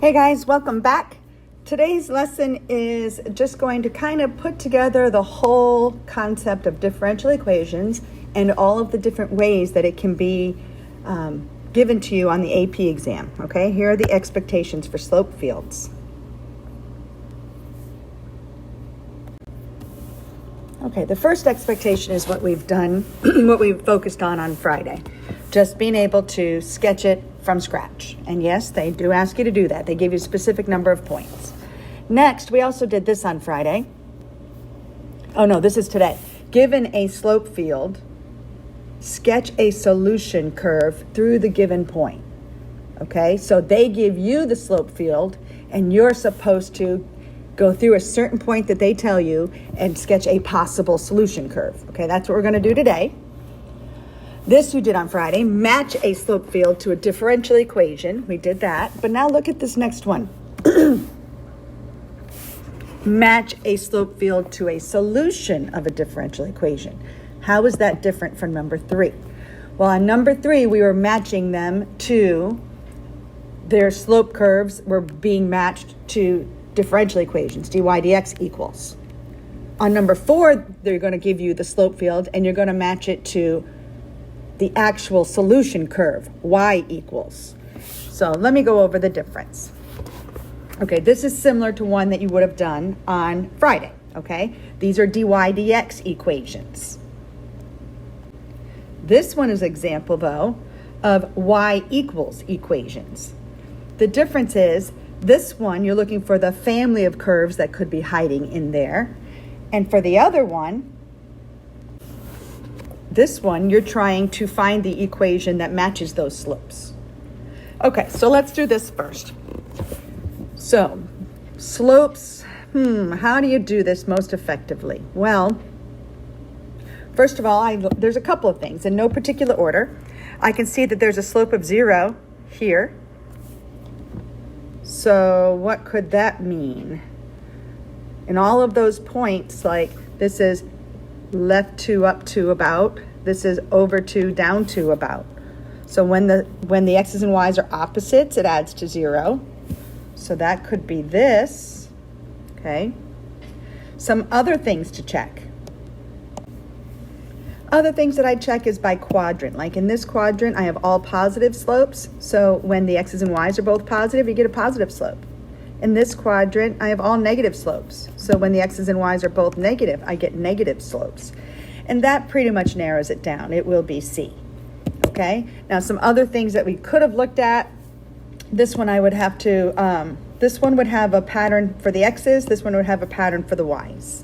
Hey guys, welcome back. Today's lesson is just going to kind of put together the whole concept of differential equations and all of the different ways that it can be given to you on the AP exam. Okay, here are the expectations for slope fields. Okay, the first expectation is what we've done, what we've focused on Friday. Just being able to sketch it from scratch. And yes, they do ask you to do that. They give you a specific number of points. Next, we also did this on Friday. Oh no, this is today. Given a slope field, sketch a solution curve through the given point. Okay, so they give you the slope field and you're supposed to go through a certain point that they tell you and sketch a possible solution curve. Okay, that's what we're going to do today. This you did on Friday, match a slope field to a differential equation. We did that, but now look at this next one. Match a slope field to a solution of a differential equation. How is that different from number 3? Well, on number 3, we were matching them to their slope curves were being matched to differential equations, dy dx equals. On number 4, they're going to give you the slope field and you're going to match it to the actual solution curve, y equals. So let me go over the difference. Okay, this is similar to one that you would have done on Friday, okay? These are dy dx equations. This one is an example, though, of y equals equations. The difference is, this one, you're looking for the family of curves that could be hiding in there. And for the other one, this one, you're trying to find the equation that matches those slopes. Okay, so let's do this first. So, slopes, how do you do this most effectively? Well, first of all, there's a couple of things in no particular order. I can see that there's a slope of 0 here. So what could that mean? In all of those points, like this is left 2 up to about, this is over 2 down to about. So when the x's and y's are opposites, it adds to 0. So that could be this, okay? Some other things to check. Other things that I check is by quadrant. Like in this quadrant, I have all positive slopes. So when the x's and y's are both positive, you get a positive slope. In this quadrant, I have all negative slopes. So when the x's and y's are both negative, I get negative slopes. And that pretty much narrows it down. It will be C. Okay? Now some other things that we could have looked at. This one I would have to, this one would have a pattern for the x's. This one would have a pattern for the y's.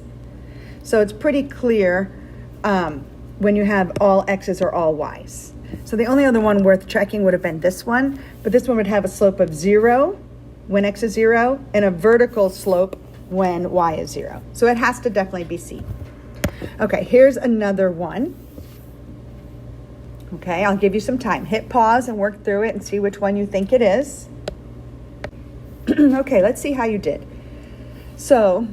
So it's pretty clear when you have all x's or all y's. So the only other one worth checking would have been this one. But this one would have a slope of 0 when x is 0, and a vertical slope when y is 0. So it has to definitely be C. Okay, here's another one. Okay, I'll give you some time. Hit pause and work through it and see which one you think it is. Okay, let's see how you did. So,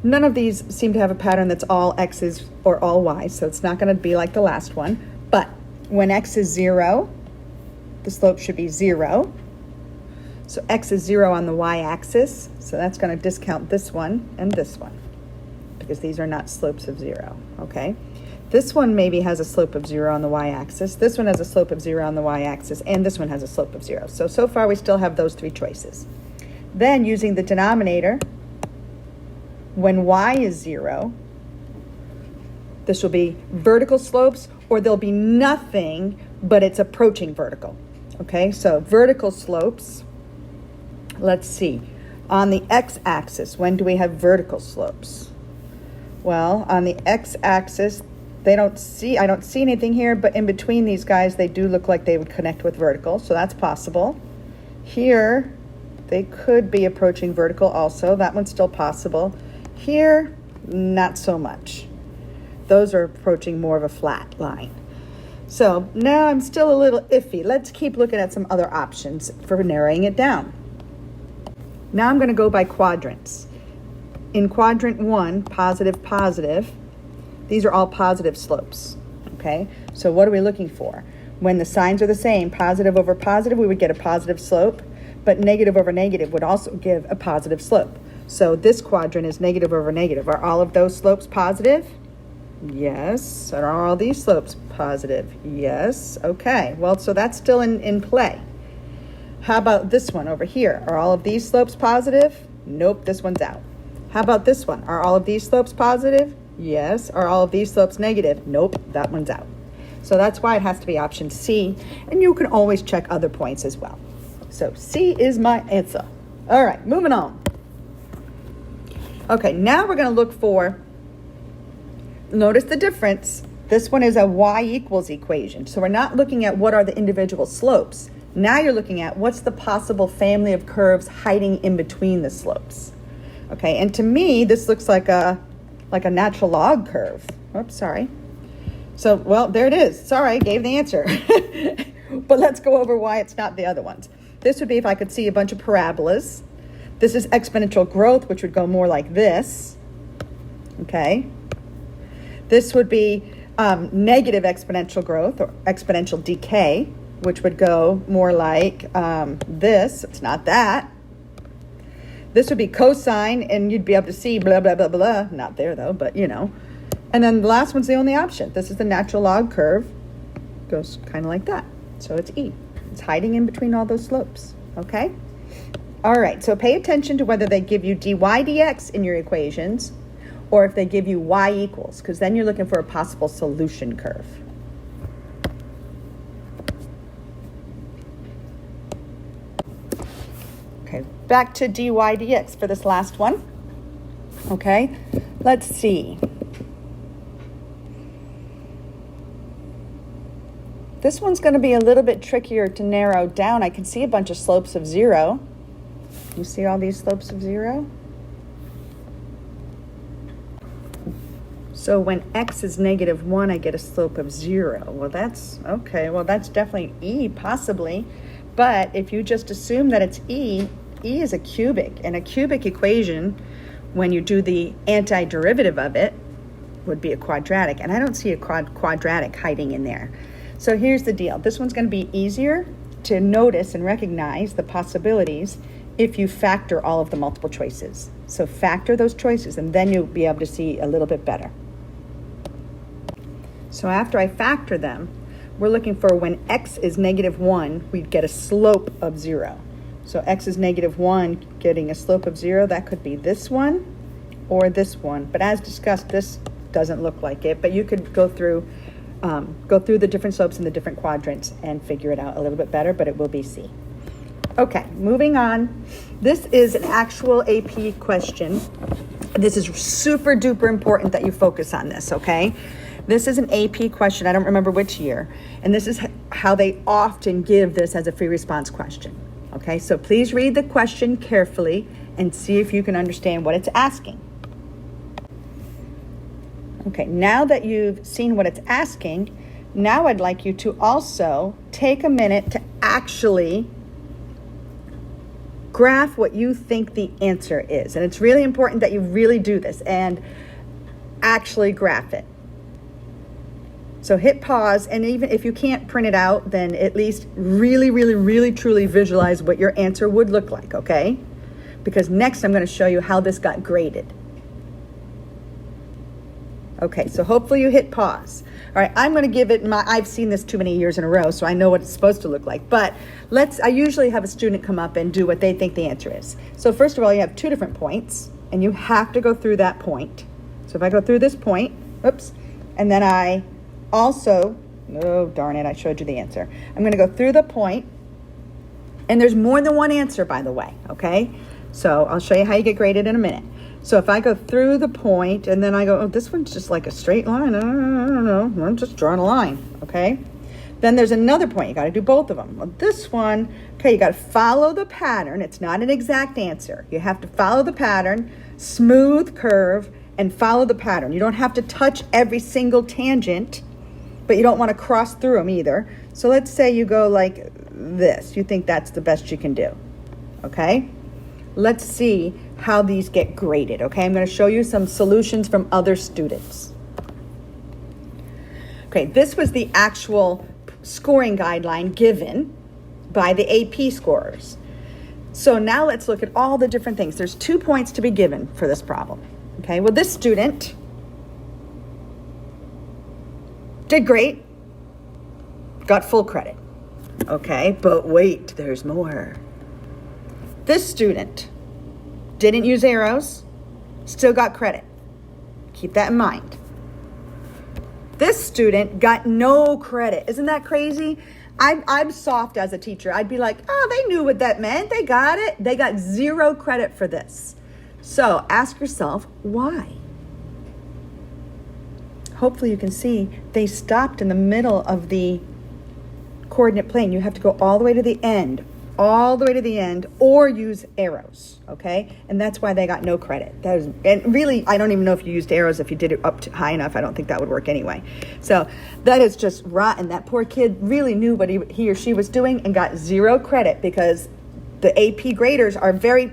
none of these seem to have a pattern that's all x's or all y's, so it's not going to be like the last one. But when x is 0, the slope should be 0. So x is 0 on the y-axis, so that's going to discount this one and this one, because these are not slopes of 0, okay? This one maybe has a slope of 0 on the y-axis, this one has a slope of 0 on the y-axis, and this one has a slope of 0. So far we still have those 3 choices. Then using the denominator, when y is 0, this will be vertical slopes, or there'll be nothing, but it's approaching vertical, okay? So vertical slopes. Let's see, on the x-axis, when do we have vertical slopes? Well, on the x-axis, I don't see anything here, but in between these guys, they do look like they would connect with vertical, so that's possible. Here, they could be approaching vertical also. That one's still possible. Here, not so much. Those are approaching more of a flat line. So now I'm still a little iffy. Let's keep looking at some other options for narrowing it down. Now I'm going to go by quadrants. In quadrant 1, positive, positive, these are all positive slopes, okay? So what are we looking for? When the signs are the same, positive over positive, we would get a positive slope. but negative over negative would also give a positive slope. So this quadrant is negative over negative. Are all of those slopes positive? Yes. Are all these slopes positive? Yes. Okay. Well, so that's still in play. How about this one over here? Are all of these slopes positive? Nope, this one's out. How about this one? Are all of these slopes positive? Yes. Are all of these slopes negative? Nope, that one's out. So that's why it has to be option C, and you can always check other points as well. So C is my answer. All right, moving on. Okay, now we're going to look for, notice the difference. This one is a y equals equation. So we're not looking at what are the individual slopes. Now you're looking at what's the possible family of curves hiding in between the slopes. Okay, and to me, this looks like a natural log curve. Oops, sorry. So, well, there it is. Sorry, gave the answer. But let's go over why it's not the other ones. This would be if I could see a bunch of parabolas. This is exponential growth, which would go more like this. Okay. This would be negative exponential growth or exponential decay, which would go more like this. It's not that. This would be cosine, and you'd be able to see blah, blah, blah, blah. Not there, though, but you know. And then the last one's the only option. This is the natural log curve. Goes kind of like that. So it's E. It's hiding in between all those slopes. Okay? All right, so pay attention to whether they give you dy dx in your equations or if they give you y equals, because then you're looking for a possible solution curve. Okay, back to dy dx for this last one. Okay, let's see. This one's going to be a little bit trickier to narrow down. I can see a bunch of slopes of 0. You see all these slopes of 0? So when x is negative 1, I get a slope of 0. Well, that's, okay, well, that's definitely E, possibly. But if you just assume that it's E, E is a cubic. And a cubic equation, when you do the antiderivative of it, would be a quadratic. And I don't see a quadratic hiding in there. So here's the deal. This one's going to be easier to notice and recognize the possibilities if you factor all of the multiple choices. So factor those choices, and then you'll be able to see a little bit better. So after I factor them, we're looking for when x is negative 1, we'd get a slope of 0. So x is negative 1, getting a slope of 0, that could be this one or this one. But as discussed, this doesn't look like it, but you could go through the different slopes in the different quadrants and figure it out a little bit better, but it will be C. Okay, moving on. This is an actual AP question. This is super duper important that you focus on this, okay? This is an AP question. I don't remember which year. And this is how they often give this as a free response question. Okay, so please read the question carefully and see if you can understand what it's asking. Okay, now that you've seen what it's asking, now I'd like you to also take a minute to actually graph what you think the answer is. And it's really important that you really do this and actually graph it. So hit pause, and even if you can't print it out, then at least really truly visualize what your answer would look like, okay? Because next I'm going to show you how this got graded. Okay, so hopefully you hit pause. All right, I'm going to give it I've seen this too many years in a row, so I know what it's supposed to look like. But I usually have a student come up and do what they think the answer is. So first of all, you have 2 different points, and you have to go through that point. So if I go through this point, oops, and then I also, oh darn it, I showed you the answer. I'm going to go through the point, and there's more than one answer, by the way, okay? So I'll show you how you get graded in a minute. So if I go through the point and then I go, oh, this one's just like a straight line. I don't know. I'm just drawing a line, okay? Then there's another point. You got to do both of them. Well, this one, okay, you got to follow the pattern. It's not an exact answer. You have to follow the pattern, smooth curve, and follow the pattern. You don't have to touch every single tangent, but you don't want to cross through them either. So let's say you go like this. You think that's the best you can do, okay? Let's see how these get graded, okay? I'm going to show you some solutions from other students. Okay, this was the actual scoring guideline given by the AP scorers. So now let's look at all the different things. There's 2 points to be given for this problem. Okay, well, this student did great, got full credit. Okay, but wait, there's more. This student didn't use arrows, still got credit. Keep that in mind. This student got no credit. Isn't that crazy? I'm soft as a teacher. I'd be like, oh, they knew what that meant. They got it. They got 0 credit for this. So ask yourself, why? Hopefully you can see they stopped in the middle of the coordinate plane. You have to go all the way to the end, or use arrows, okay? And that's why they got no credit. And really, I don't even know if you used arrows. If you did it up to high enough, I don't think that would work anyway. So that is just rotten. That poor kid really knew what he or she was doing and got 0 credit because the AP graders are very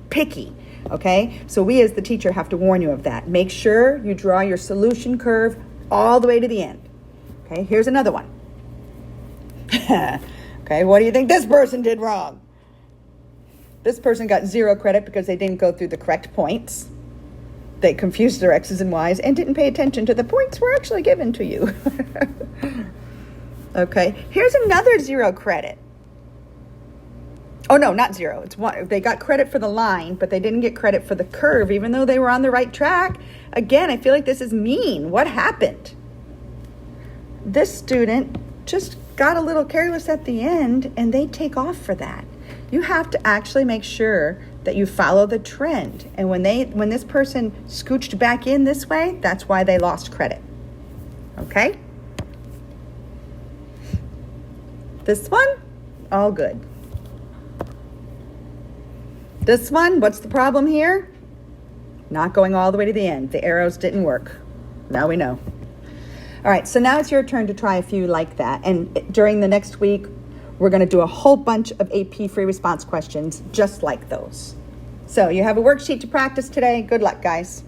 picky, okay? So we as the teacher have to warn you of that. Make sure you draw your solution curve all the way to the end. Okay, here's another one. Okay, what do you think this person did wrong? This person got 0 credit because they didn't go through the correct points. They confused their X's and Y's and didn't pay attention to the points were actually given to you. Okay, here's another 0 credit. Oh no, not 0. It's 1. They got credit for the line, but they didn't get credit for the curve, even though they were on the right track. Again, I feel like this is mean. What happened? This student just got a little careless at the end, and they take off for that. You have to actually make sure that you follow the trend. And when this person scooched back in this way, that's why they lost credit. Okay? This one, all good. This one, what's the problem here? Not going all the way to the end. The arrows didn't work. Now we know. All right, so now it's your turn to try a few like that. And during the next week, we're going to do a whole bunch of AP free response questions just like those. So you have a worksheet to practice today. Good luck, guys.